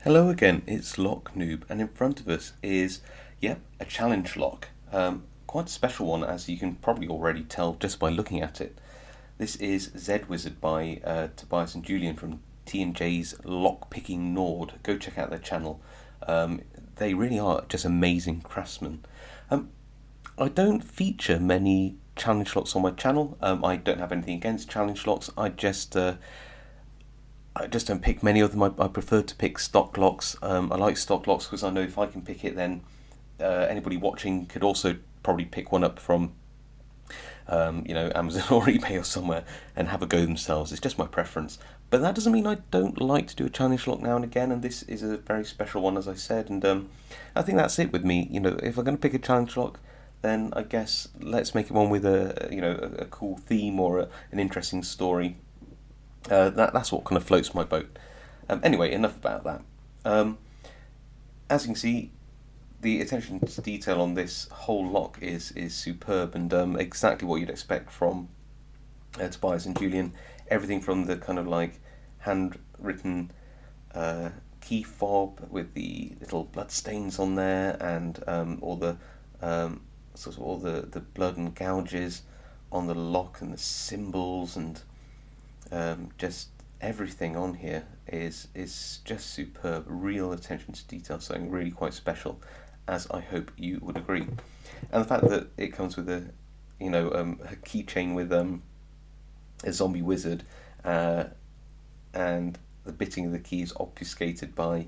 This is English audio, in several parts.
Hello again, it's Lock Noob, and in front of us is, a challenge lock. Quite a special one, as you can probably already tell just by looking at it. This is Z Wizard by Tobias and Julian from T&J's Lockpicking Nord. Go check out their channel. They really are just amazing craftsmen. I don't feature many challenge locks on my channel. I don't have anything against challenge locks. I just don't pick many of them. I prefer to pick stock locks. I like stock locks because I know if I can pick it, then anybody watching could also probably pick one up from Amazon or eBay or somewhere and have a go themselves. It's just my preference. But that doesn't mean I don't like to do a challenge lock now and again, and this is a very special one, as I said. And I think that's it with me. If I'm going to pick a challenge lock, then I guess let's make it one with a cool theme or an interesting story. That's what kind of floats my boat. Anyway, enough about that. As you can see, the attention to detail on this whole lock is superb, and exactly what you'd expect from Tobias and Julian. Everything from the kind of like handwritten key fob with the little blood stains on there, and all the blood and gouges on the lock, and the symbols, and just everything on here is just superb. Real attention to detail, something really quite special, as I hope you would agree. And the fact that it comes with a keychain with a zombie wizard, and the bitting of the key is obfuscated by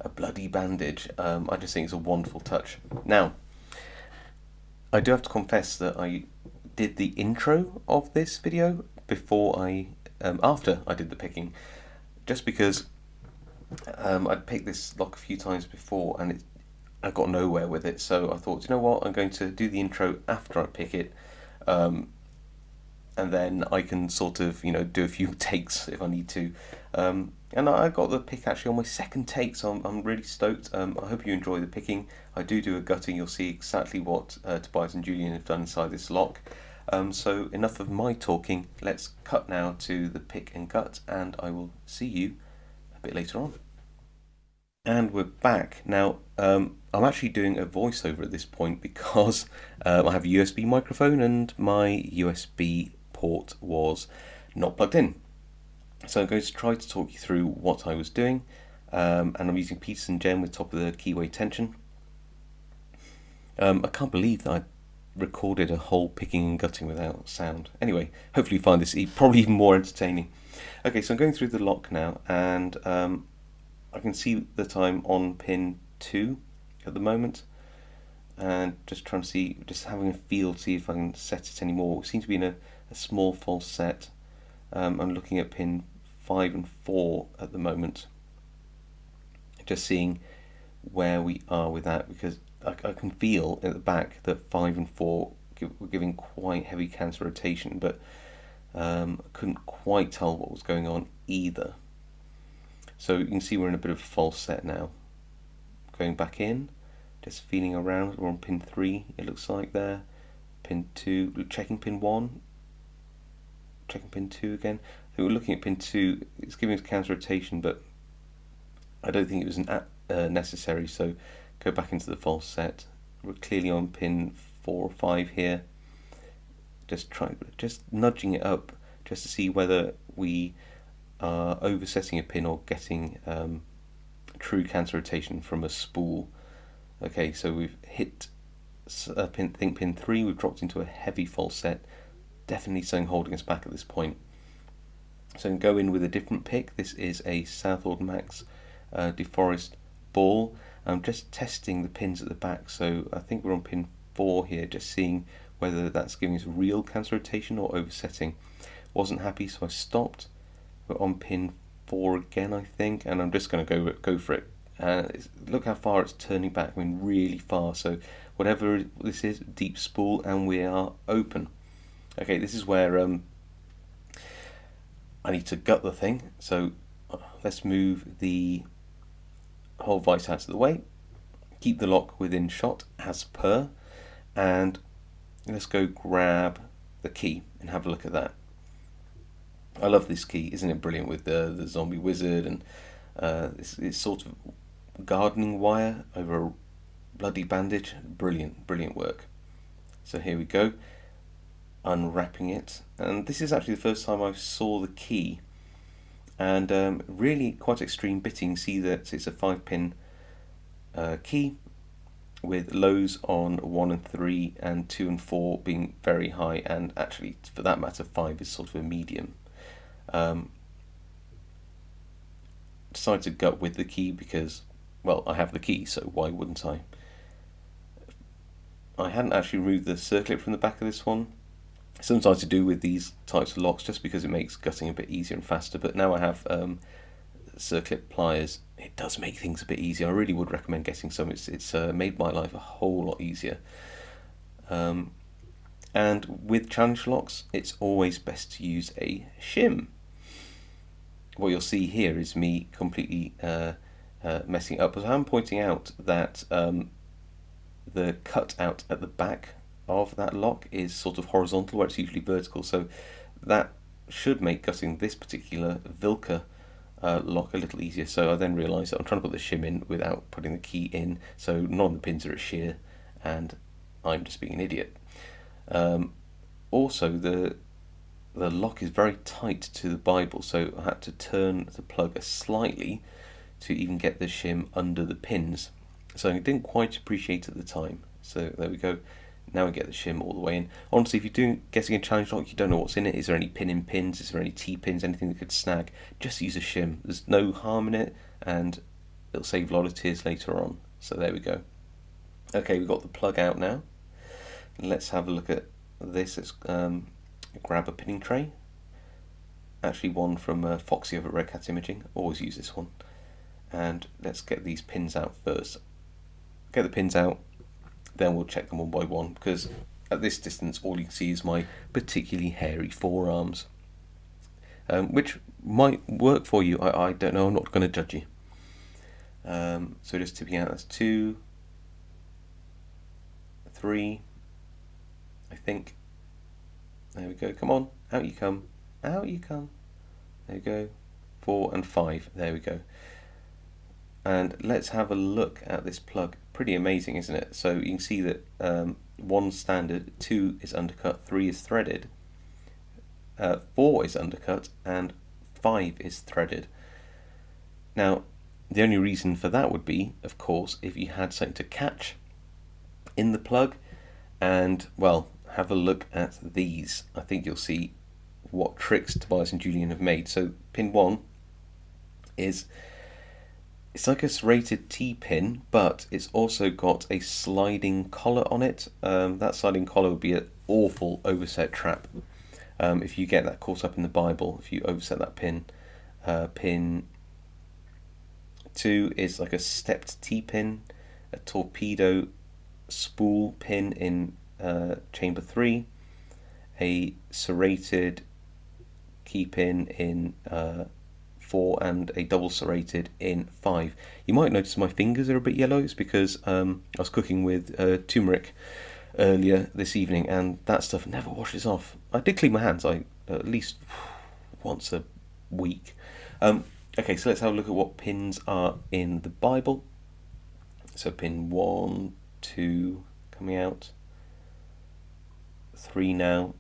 a bloody bandage. I just think it's a wonderful touch. Now, I do have to confess that I did the intro of this video after I did the picking, just because I'd picked this lock a few times before and I got nowhere with it. So I thought, you know what, I'm going to do the intro after I pick it, and then I can sort of do a few takes if I need to. And I got the pick actually on my second take, so I'm really stoked. I hope you enjoy the picking. I do a gutting. You'll see exactly what Tobias and Julian have done inside this lock. So enough of my talking, let's cut now to the pick and gut, and I will see you a bit later on. And we're back. Now, I'm actually doing a voiceover at this point because I have a USB microphone and my USB port was not plugged in. So I'm going to try to talk you through what I was doing, and I'm using Peterson Gem with top of the keyway tension. I can't believe that I recorded a whole picking and gutting without sound. Anyway, hopefully you find this probably even more entertaining. Okay, so I'm going through the lock now, and I can see that I'm on pin 2 at the moment, and just trying to see, just having a feel to see if I can set it anymore. We seem to be in a small false set. I'm looking at pin 5 and 4 at the moment, just seeing where we are with that, because I can feel at the back that 5 and 4 were giving quite heavy counter rotation, but I couldn't quite tell what was going on either. So you can see we're in a bit of a false set now. Going back in, just feeling around. We're on pin 3, it looks like there. Pin 2, checking pin 1, checking pin 2 again. So we're looking at pin 2, it's giving us counter rotation, but I don't think it was necessary, so go back into the false set. We're clearly on pin 4 or 5 here. Just nudging it up just to see whether we are oversetting a pin or getting true counter rotation from a spool. Okay, so we've hit pin 3, we've dropped into a heavy false set. Definitely something holding us back at this point. So go in with a different pick. This is a Southwold Max DeForest ball. I'm just testing the pins at the back, so I think we're on pin 4 here, just seeing whether that's giving us real counter rotation or oversetting. Wasn't happy, so I stopped. We're on pin 4 again, I think, and I'm just going to go for it. Look how far it's turning back. I mean, really far. So whatever this is, deep spool, and we are open. Okay, this is where I need to gut the thing. So let's move the whole vice out of the way, keep the lock within shot as per, and let's go grab the key and have a look at that. I love this key, isn't it brilliant, with the zombie wizard and It's sort of gardening wire over a bloody bandage. Brilliant, brilliant work. So here we go, unwrapping it, and this is actually the first time I saw the key, and really quite extreme bitting. See that it's a 5-pin key with lows on 1 and 3 and 2 and 4 being very high, and actually for that matter 5 is sort of a medium. Decided to gut with the key because, well, I have the key, so why wouldn't I? I hadn't actually removed the circlip from the back of this one. Sometimes to do with these types of locks just because it makes gutting a bit easier and faster, but now I have circlip pliers. It does make things a bit easier. I really would recommend getting some. It's made my life a whole lot easier. And with challenge locks, it's always best to use a shim. What you'll see here is me completely messing it up, but I'm pointing out that the cutout at the back of that lock is sort of horizontal where it's usually vertical, so that should make gutting this particular Vilka lock a little easier. So I then realised that I'm trying to put the shim in without putting the key in, so none of the pins are at shear, and I'm just being an idiot. Also, the lock is very tight to the Bible, so I had to turn the plug slightly to even get the shim under the pins. So I didn't quite appreciate it at the time. So there we go. Now we get the shim all the way in. Honestly, if you're getting a challenge lock, you don't know what's in it. Is there any pin in pins? Is there any T-pins? Anything that could snag? Just use a shim. There's no harm in it, and it'll save a lot of tears later on. So there we go. Okay, we've got the plug out now. Let's have a look at this. Let's grab a pinning tray. Actually one from Foxy over at Red Cat Imaging. Always use this one. And let's get these pins out first. Get the pins out, then we'll check them one by one, because at this distance all you can see is my particularly hairy forearms, which might work for you. I don't know. I'm not going to judge you. So just tipping out. That's 2, 3, I think. There we go. Come on, out you come, out you come. There you go. 4 and 5. There we go. And let's have a look at this plug. Pretty amazing, isn't it? So you can see that 1 standard, 2 is undercut, 3 is threaded, 4 is undercut, and 5 is threaded. Now, the only reason for that would be, of course, if you had something to catch in the plug. And, well, have a look at these. I think you'll see what tricks Tobias and Julian have made. So pin 1 is, it's like a serrated T-pin, but it's also got a sliding collar on it. That sliding collar would be an awful overset trap. If you get that caught up in the Bible, if you overset that pin. Pin 2 is like a stepped T-pin, a torpedo spool pin in chamber 3, a serrated key pin in 4, and a double serrated in 5. You might notice my fingers are a bit yellow. It's because I was cooking with turmeric earlier this evening, and that stuff never washes off. I did clean my hands at least once a week. Okay, so let's have a look at what pins are in the Bible. So pin 1, 2 coming out, 3 now.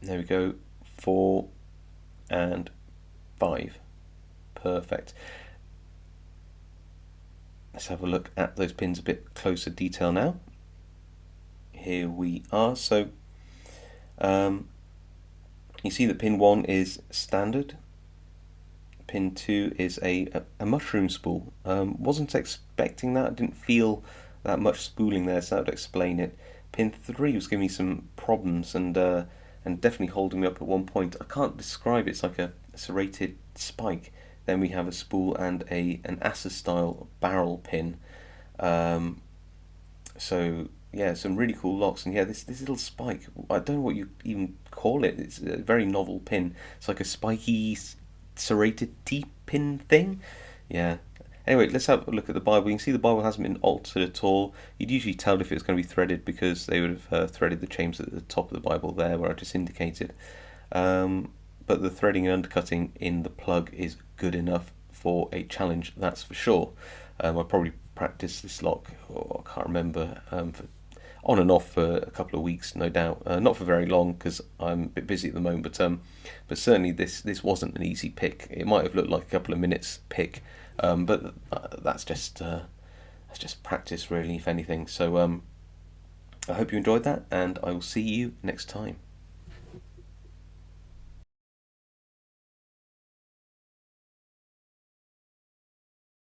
There we go, 4 and 5. Perfect. Let's have a look at those pins a bit closer detail now. Here we are. So you see that pin 1 is standard. Pin 2 is a mushroom spool. Wasn't expecting that. Didn't feel that much spooling there, so that would explain it. Pin 3 was giving me some problems, and definitely holding me up at one point. I can't describe it. It's like a serrated spike. Then we have a spool and an Asa style barrel pin. So yeah, some really cool locks. And yeah, this little spike, I don't know what you even call it. It's a very novel pin. It's like a spiky serrated T-pin thing. Yeah. Anyway, let's have a look at the Bible. You can see the Bible hasn't been altered at all. You'd usually tell if it was going to be threaded because they would have threaded the chambers at the top of the Bible there where I just indicated. But but the threading and undercutting in the plug is good enough for a challenge, that's for sure. I probably practiced this lock, I can't remember, on and off for a couple of weeks, no doubt. Not for very long because I'm a bit busy at the moment, but certainly this wasn't an easy pick. It might have looked like a couple of minutes pick, but that's just practice, really, if anything. So I hope you enjoyed that, and I will see you next time.